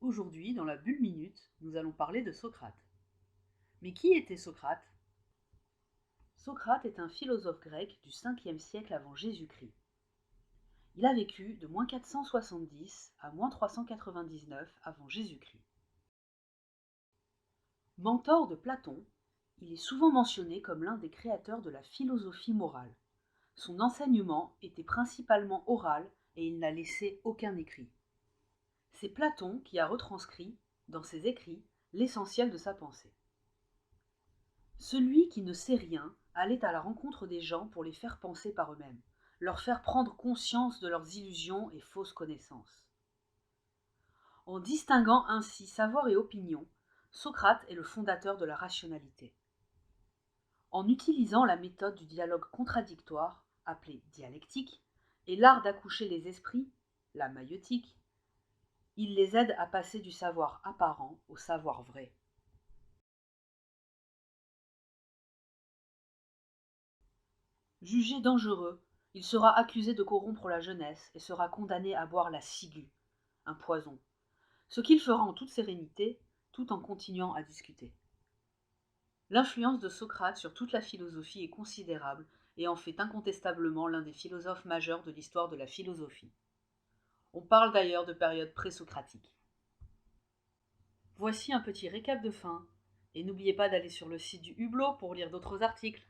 Aujourd'hui, dans la bulle minute, nous allons parler de Socrate. Mais qui était Socrate? Socrate est un philosophe grec du 5e siècle avant Jésus-Christ. Il a vécu de -470 à -399 avant Jésus-Christ. Mentor de Platon, il est souvent mentionné comme l'un des créateurs de la philosophie morale. Son enseignement était principalement oral et il n'a laissé aucun écrit. C'est Platon qui a retranscrit, dans ses écrits, l'essentiel de sa pensée. Celui qui ne sait rien allait à la rencontre des gens pour les faire penser par eux-mêmes, leur faire prendre conscience de leurs illusions et fausses connaissances. En distinguant ainsi savoir et opinion, Socrate est le fondateur de la rationalité. En utilisant la méthode du dialogue contradictoire, appelée dialectique, et l'art d'accoucher les esprits, la maïeutique, il les aide à passer du savoir apparent au savoir vrai. Jugé dangereux, il sera accusé de corrompre la jeunesse et sera condamné à boire la ciguë, un poison, ce qu'il fera en toute sérénité, tout en continuant à discuter. L'influence de Socrate sur toute la philosophie est considérable et en fait incontestablement l'un des philosophes majeurs de l'histoire de la philosophie. On parle d'ailleurs de période présocratique. Voici un petit récap de fin, et n'oubliez pas d'aller sur le site du Hublot pour lire d'autres articles.